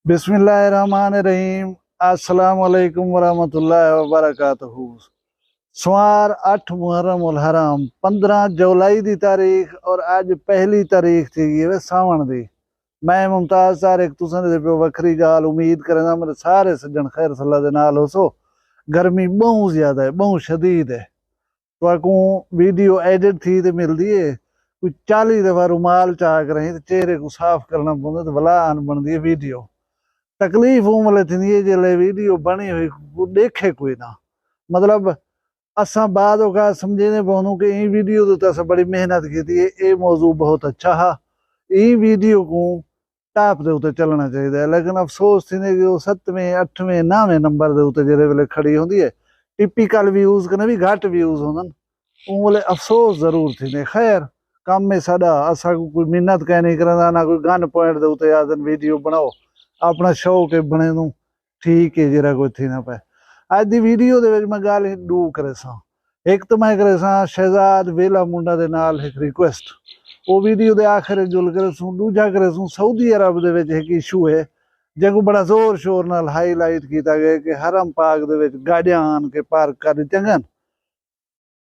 बिस्मिल्लाहिर्रहमानिर्रहीम। अस्सलाम वालेकुम वरहमतुल्लाहि वबरकातुहू। सोमवार 8 मुहर्रम उल हराम 15 जुलाई दी तारीख और अज पहली तारीख थी वे सावन दी। मैं मुमताज तारिक तुसां दे पियो वखरी गाल उम्मीद करदा मेरे सारे सज्जन खैर सल्ला दे नाल होसो। गर्मी बहुत ज्यादा है, बहुत शदीद है। तो वीडियो एडिट थी तो मिलती है कोई 40 दफा रुमाल चाक रही तो चेहरे को साफ करना पौंदा तो भला आन बनती है वीडियो। तकलीफ उमले थी जल्ले वीडियो बनी हुई को देखे कोई ना, मतलब असा बाद का समझने पौनू कि ई वीडियो तो अस बड़ी मेहनत की थी, ये मौजू बहुत अच्छा हा, ई वीडियो को टॉप दे उते चलना चाहिए। लेकिन अफसोस थी कि वो 7वें 8वें 9वें नंबर दे उते जेरे वेले खड़ी होंदी है, टिपिकल व्यूज कने भी घट व्यूज होंदन, उमले अफसोस जरूर थी। खैर काम में साडा असा कोई मिन्नत कह नहीं करदा ना कोई गन पॉइंट दे उते आदन वीडियो बनाओ, अपना शौक है बने नू ठीक है जरा कोई थी ना पे। अज दी वीडियो दे विच मैं गल दो करे सा। एक तो मैं करे सा शहजाद वेला मुंडा दे नाल एक रिक्वेस्ट, वो वीडियो दे आखिर जुल करे सू। दूजा करे सू सऊदी अरब दे विच एक इशू है जेको बड़ा जोर शोर नाल हाईलाइट कीता गया कि हरम पाक दे विच गाड़ियां आन के पार्क कर दित्तियां।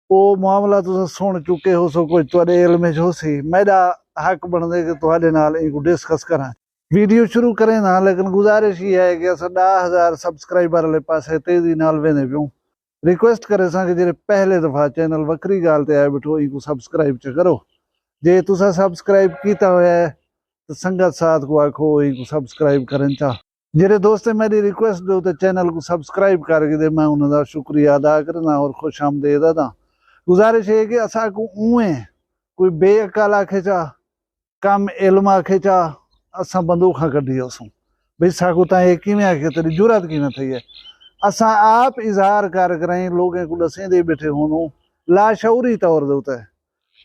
वो मामला तुम सुन चुके हो सो, कोई तुहाडे इल्म च हो सी। मेरा हक बनदे कि तुहाडे नाल इनको डिस्कस करा। वीडियो शुरू करें ना, लेकिन गुजारिश ये है कि अस 10,000 सबसक्राइबर वाले पास तेजी नाल वेंदे पियो। रिक्वेस्ट करे सा कि जेरे पहले दफा चैनल वक्री गाल ते आए बैठो इनको सब्सक्राइब च करो। जे तुसा सब्सक्राइब कीता हुआ है तो संगत साथ को आखो इनको सब्सक्राइब करें चा। जेरे दोस्त मेरी रिक्वेस्ट दो तो चैनल को सब्सक्राइब करके दे, मैं उन्होंने शुक्रिया अदा करना और खुश आमदेद अदा। गुजारिश है कि असा को उए कोई बेअकल आखे चा, कम इल्म आखे चा, असा बंदूखा कढी उसू भाई साकू ता एक किवें आखे तेरी जुरत किवें थई है। असा आप इजहार कर करें लोगों को दसें दे बैठे होनू लाशऊरी तौर दे उते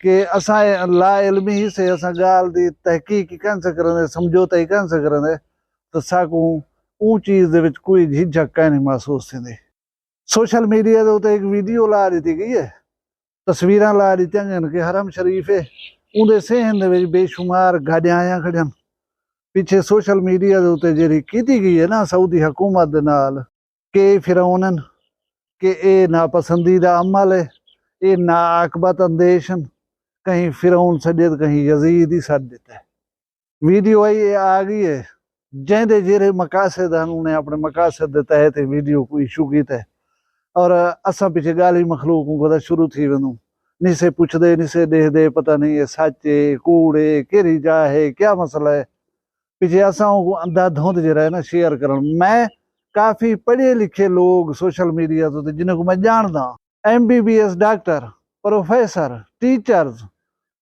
कि असा ला इल्मी ही से असा गाल दी तहकीक कन से करने समझौता ही कन से करने तो साकू ऊ चीज दे विच कोई झिझक कह नहीं महसूस थी। सोशल मीडिया दे उते एक वीडियो ला दी गई है, तस्वीरां ला दी कि हरम शरीफ है उहदे सहन दे विच बेशुमार गाड़ियां आया खड़न। पिछे सोशल मीडिया दे उते जेरी कीती गई है ना सऊदी हुकूमत दे नाल के फिरौनन के ए नापसंदीदा अमल है, ये नाअकबत अंदेशन, कहीं फिरौन सजद कहीं यजीद ही सज देता है। वीडियो आई आ गई है जेंदे जेरे मकासद उन्हें अपने मकासद दे तहत वीडियो को इशू कीता है। और असा पिछे गाली मखलूक को शुरू थी वनू निसे पुछदे निसे देखदे पता नहीं है सच है कूड़ है केरी जा है क्या मसला है। पिछे असा अंधा धुंध जरा है ना शेयर कर। मैं काफी पढ़े लिखे लोग सोशल मीडिया तो जिन्हें को मैं जानदा MBBS डॉक्टर प्रोफेसर टीचर्स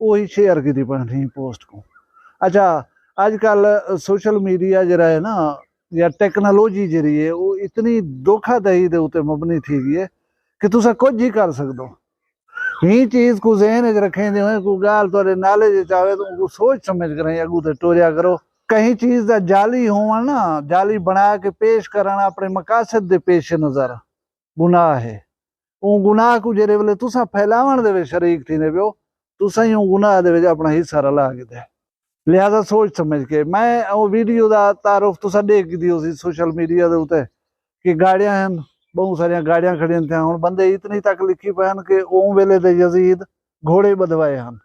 वही शेयर की थी पोस्ट को। अच्छा आजकल सोशल मीडिया जरा है ना या टेक्नोलॉजी जरी है वो इतनी धोखाधड़ी दे उते मबनी थी गई है कि तुसा कुछ ही कर सकदो। ही चीज को ज़हन च रखेंदे होए को गाल तोरे नॉलेज चाहे तो उनको सोच समझ कर अगू ते टोरिया करो। कहीं चीज का जाली होवन ना जाली बना के पेश करना अपने मकासद दे पेश नजर गुनाह है। वो गुनाह को जेरे वेले तुसा फैलावन दे शरीक थी ने पियो तुसा ही गुनाह दे अपना हिस्सा रला के दे। लिहाजा सोच समझ के मैं वो वीडियो का तारुफ तुसा देख दियो सी सोशल मीडिया दे उते कि गाड़ियां हैं बहुत सारिया गाड़ियां खड़ियां थे। हुण बंदे इतनी तक लिखी पैन कि ओ वेले दे यजीद घोड़े बधवाए हैं,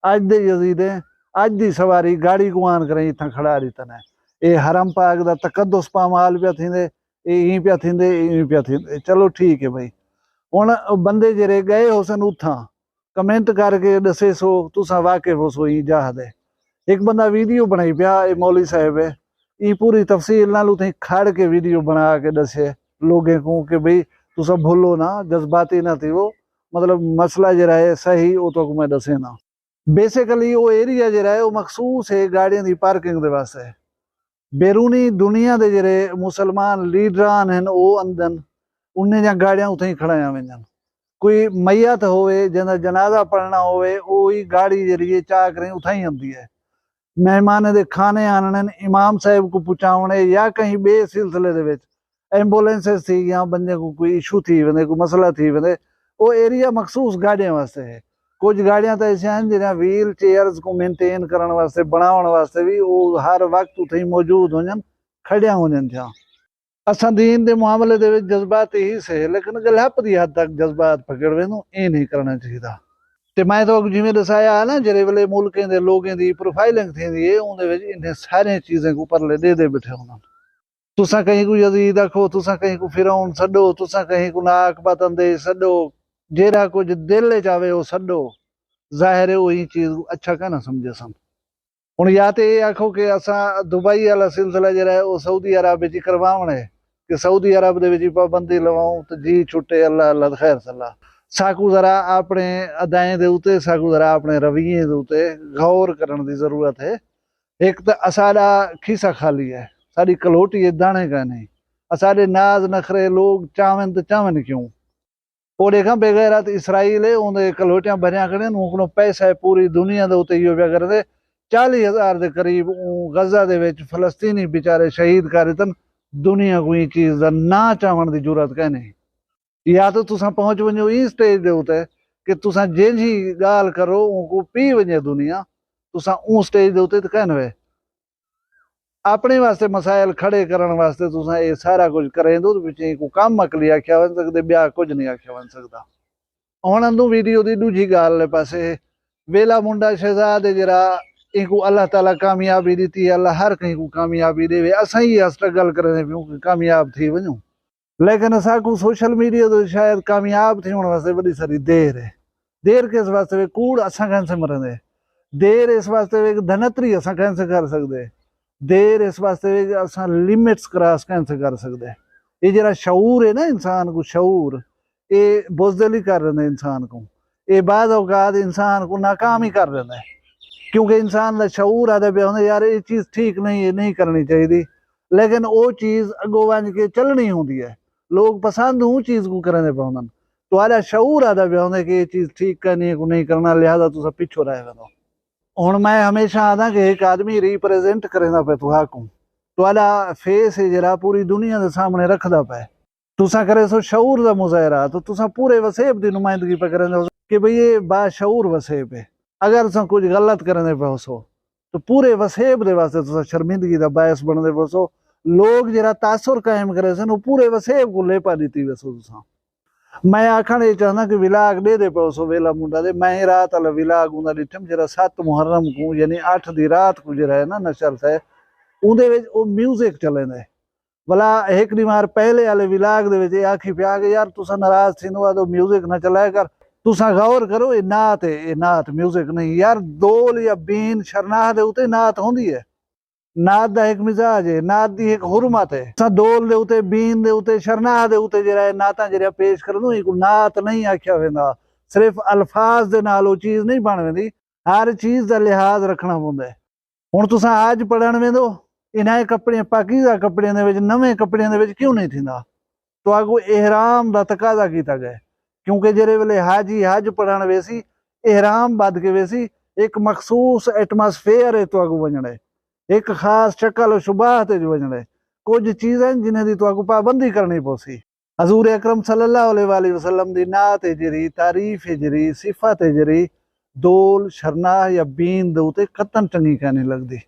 अज दे यजीद अज दी सवारी गाड़ी को आन करें इतना खड़ा रही है। ये हरम पाक दा तकद्दुस पामाल पिया थींदे ई पिया थींदे ई पिया थींदे। चलो ठीक है भाई हुण बंदे जेरे गए हो सन उथा कमेंट करके दसे सो तुसा वाकिफ हो सो ई जाहद है। एक बंदा वीडियो बनाई पिया मौली साहब है ई पूरी तफसील नाल उथे खड़ के वीडियो बना के दसे लोगों को कि भाई तुसा भूलो ना जज्बाती ना थी वो, मतलब मसला जरा है सही वो तो मैं दसे ना। बेसिकली वो एरिया जरा है वो मखसूस है गाड़ियों की पार्किंग दे वास्ते। बैरूनी दुनिया दे जरे मुसलमान लीडरान हैं वो अंदन उन्हें जा गाड़ियां उथे ही खड़ाया वेंदन। कोई मैयत होवे जिंदा जनाजा पढ़ना होवे वही गाड़ी जरिए चाह करें उथा ही आंदी है। मेहमान दे खाने आनने इमाम साहब को पहुंचाने या कहीं बे सिलसिले दे विच एम्बुलेंसेस थी या बंदे को कोई इशू थी वेंदे कोई मसला थी वेंदे वो एरिया मखसूस गाड़ियां वास्ते है। कुछ गाड़ियां तो ऐसे हैं जिन्हें व्हील चेयर्स को मेनटेन करने वास्ते बनाने वास्ते भी वो हर वक्त उथे ही मौजूद होंजन खड़िया हो थिया। असां दीन के मामले दे विच जज्बात ही से, लेकिन गलहप की हद तक जज्बात पकड़ वेंदो, ये नहीं करना चाहिए। ते मैं तो जिवें दसाया है ना, जिहड़े वेले मुल्कें दे लोगें दी प्रोफाइलिंग थींदी है, उहदे विच इन्हें सारियां चीज़ें को परले दे बैठे होना। तुसां कहीं को यजीद आखो, तुसां कहीं को फिरौन सॾो, तुसां कहीं को नाक पतंदे सॾो, जेड़ा कुछ दिल च आवे वो सॾो, ज़ाहिर है वही चीज़ अच्छा का ना समझे सन। हुण या तो ये आखो कि असां दुबई वाला सिलसिला जिहड़ा है वो सऊदी अरब विच करवावणा है कि सऊदी अरब दे विच पाबंदी लवाऊं तो जी छुट्टे, अल्लाह अल्लाह खैर सलाह। साकू जरा अपने अदाएं दे उते, साकू जरा अपने रवैये दे उते गौर करने की जरूरत है। एक तो असाड़ा खीसा खाली है, साड़ी कलोटी दाने का नहीं, असाड़े नाज नखरे लोग चावन तो चावन क्यों। वो देखा बेगैरत इसराइल है, उन्हें कलोटियां भरिया खड़े, उनको पैसा है पूरी दुनिया के उत्ते इहो पिया करदे। 40,000 के करीब गजा दे विच फलस्तीनी बेचारे शहीद करे तन। दुनिया को ये चीज़ का ना चावण की जरूरत कह नहीं। या तो तुसां पहुंच वञो ई स्टेज दे उते कि तुसां जंहिंजी गाल करो उनको पी वञे दुनिया, तुसां ऊ स्टेज दे उते तो कह वे। अपने वास्ते मसाइल खड़े करने वास्ते तुसां ये सारा कुछ करेंदो तो पिछे को कम अकली आख्या वन सकते, ब्याह कुछ नहीं आख्या वन सकता। हुण अंदू वीडियो की दूजी गाल पासे वेला मुंडा शहजाद जरा इनको अल्लाह ताला कामयाबी दी, अल्लाह हर कहीं को कामयाबी देवे, असां ही स्ट्रगल करें पियूं कि कामयाब थी वञूं। लेकिन असांको सोशल मीडिया तो शायद कामयाब थी वास्ते बड़ी सारी देर है। देर किस वास्ते वे कूड़ असां कैसे मरंदे, देर इस वास्ते वे धनत्री असां कैसे कर सकते, देर इस वास्ते वे असां लिमिट्स क्रॉस कैसे कर सकते। ये जरा शऊर है ना इंसान को, शऊर ये बुज़दिली कर रहे इंसान को, ये बाद औकात इंसान को नाकाम ही कर रहे हैं। क्योंकि इंसान का शऊर आदे पे होंगे यार ये चीज़ ठीक नहीं है, नहीं करनी चाहिए, लेकिन वो चीज़ अगो वंज के चलनी होती है। लोग पसंद ऊ चीज़ को करने पाउंदन, तो आला शऊर आदा पे होंगे कि ये चीज़ ठीक करनी है को नहीं करना, लिहाजा तुसा पिछो रह वेंदो। हुण मैं हमेशा आदा कि एक आदमी रिप्रेजेंट करेंदा पे तुहा को, तो आला फेस है जरा पूरी दुनिया के सामने रखदा पे, तुसा करे सो शऊर का मुजाहरा, तो तुसा पूरे वसेब की नुमाइंदगी पे करेंदे कि भाई ये बाशऊर वसेब है। अगर तुसा कुछ गलत करने पे हो तो पूरे वसेब दे वास्ते तुसा शर्मिंदगी का बायस बनदे पे। लोग जरा तासुर कायम करे सन, वो पूरे वसेब को लेपा दी वसो तुसा। मैं आखण ये चाहना कि विलाग दे पे वेला मुंडा दे। मैं रात वाला विलाग उंदा डिठम जरा 7 मुहर्रम को यानी 8 दी रात को जरा है ना नशर है, उंदे विच ओ म्यूजिक चलेंदे। भला एक दी मार पहले वाले विलाग दे विच आखी पिया कि यार तुसा नाराज थींदो तो म्यूजिक ना चलाया कर। तुसा गौर करो, ये नात है, ये नात म्यूजिक नहीं यार। दोल या बीन शरनाह दे उते नात होंदी है, नात दा एक मिजाज है, नात दी एक हुरमत है। असां दोल दे उते, बीन दे उते, शरनाह दे उते जरा नातां जरा पेश करदो, इको नात नहीं आख्या वेंदा। सिर्फ अल्फाज दे नाल वो चीज़ नहीं बन वेंदी, हर चीज़ दा लिहाज रखना पौंदा है। हुण तुसां हज पढ़ण वेंदो, इन्हां कपड़े पाकीज़ा कपड़ियां दे विच, नवें कपड़ियां दे विच क्यों नहीं थींदा? तो आगो एहराम दा तकाजा कीता गया, क्योंकि जेरे वेले हाजी हज पढ़ण वेसी एहराम बद के वेसी, एक मखसूस एटमॉस्फेयर है तो आगो वजण है, एक खास शक्ल शुबाहत वजण है। कुछ चीज़ें जिन्हें दी तो आगो पाबंदी करनी पोसी। हजूर अकरम सल्लल्लाहु अलैहि वसल्लम दी नात है जरी, तारीफ है जरी, सिफत है जरी, दोल शरनाह या बीन दे उते कतन चंगी कहने लगदी।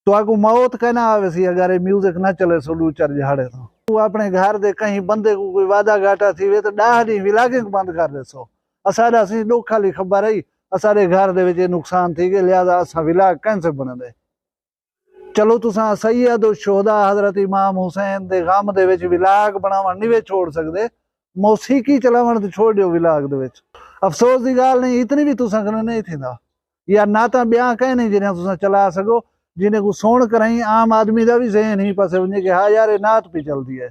तो आगो मौत कहना आवे सी अगर ये म्यूजिक ना चले सो दू चार झाड़े तो अपने घर दे कहीं बंदे को कोई वादा घाटा थी वे तो 10 दी विलागे बंद कर दे सो। असाडा सी डोखा ली खबर आई असाडे घर दे विच नुकसान थी गए, लिहाजा असा विलाग कैसे बनदे। चलो तुसा सैयद शोहदा हजरत इमाम हुसैन दे गम दे विच विलाग बनावण नहीं वे छोड़ सकदे, मौसीकी चलावण ते छोड़ दियो विलाग दे विच। अफसोस दी गाल नहीं, इतनी भी तुसा कने नहीं थींदा। या नाता ब्याह कह नहीं जिन्हें तुसा चला सको, जिन्हें को सुन कराई आम आदमी का भी जहन ही पासे वजे कि हाँ यार ये नात भी चलती है।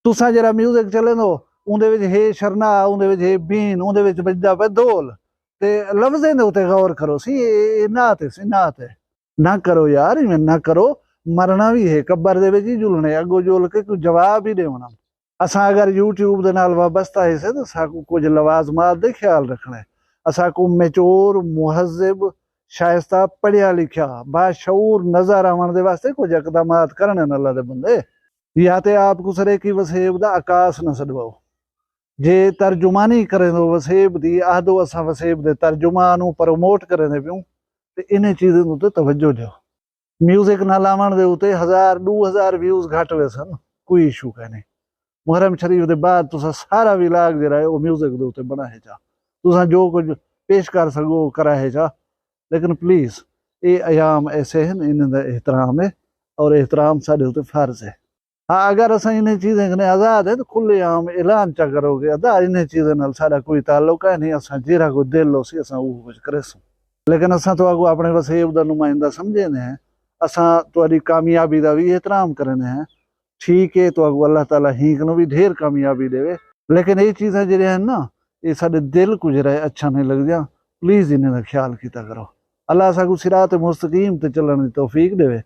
तुसा जरा म्यूजिक चलेंदो, उंदे विच है शरना, उंदे विच है बीन, उंदे विच बजदा पे दोल, ते लफ्ज़ें दे उते गौर करो सी, ये नात है सी, नात है। ना करो यार, इवें ना करो, मरना भी है, कब्र दे विच ही जुलने, अगो जुल के कोई जवाब ही देवना। असां अगर यूट्यूब दे नाल वाबस्ता है से तो साकू कुछ लवाजमात दे ख्याल रखना है। असाकू मैचोर मुहज़्ज़िब शायस्ता पढ़िया लिखा बाशऊर नजर आवन दे वास्ते कुछ इकदामात करने अल्लाह दे बंदे। या ते आप कुसरे की वसेब दा आकाश न सदवाओ, जे तर्जुमानी करें दो वसेब दी आदो असा वसेब दे तर्जुमा नू प्रमोट करें दे पियूं ते इन्हें चीज़ों ते तवज्जो दो। म्यूजिक ना लावण दे उत्ते 1000-2000 व्यूज घट वे सन, कोई इशू का नहीं। मुहर्रम शरीफ के बाद तुसा सारा विलाग जरा है वो म्यूजिक दे उत्ते बना है चा, तुसा जो कुछ पेश कर सको करा है चा। लेकिन प्लीज ये अयाम ऐसे हैं, इन्हें एहतराम है और एहतराम साढ़े उत्ते फर्ज है। हाँ अगर असा इन्हें चीज़ें कने आज़ाद है तो खुले आम ऐलान चा करोगे अदा इन्हें चीज़ें नाल सारा कोई ताल्लुक है नहीं, असा जेरा को दिल हो सी असा वो कुछ करे सो। लेकिन असा तो आगो अपने वसेब दा नुमाइंदा समझेने हैं, असा तुहाडी कामयाबी दा भी एहतराम करने हैं। ठीक है तो आगो अल्लाह ताला हीक नु भी ढेर कामयाबी देवे, लेकिन ये चीज़ें जेड़े हैं ना ये साडे दिल को जरा अच्छा नहीं लगदियां, प्लीज इन्हें दा ख्याल कीता करो। अल्लाह साकू सिरात मुस्तकीम ते चलण दी तौफीक देवे,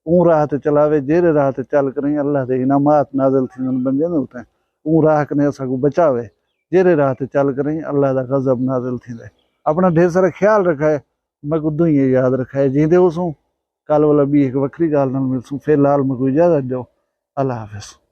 ऊँ राह ते चलावे जेरे राह ते चल करें अल्लाह दे इनामात नाज़िल थींदन बंदे ने उते, ऊँ राह कने असाकू बचावे जेरे राह ते चल करें अल्लाह दा गज़ब नाज़िल थींदे। अपना ढेर सारा ख्याल रखाए, मैं को दुई याद रखाए जींदे होसूं। कल वाला भी एक वक्री गाल नाल मिलसूं, फिलहाल मैं कोई इजाज़त दो। अल्लाह हाफिज़।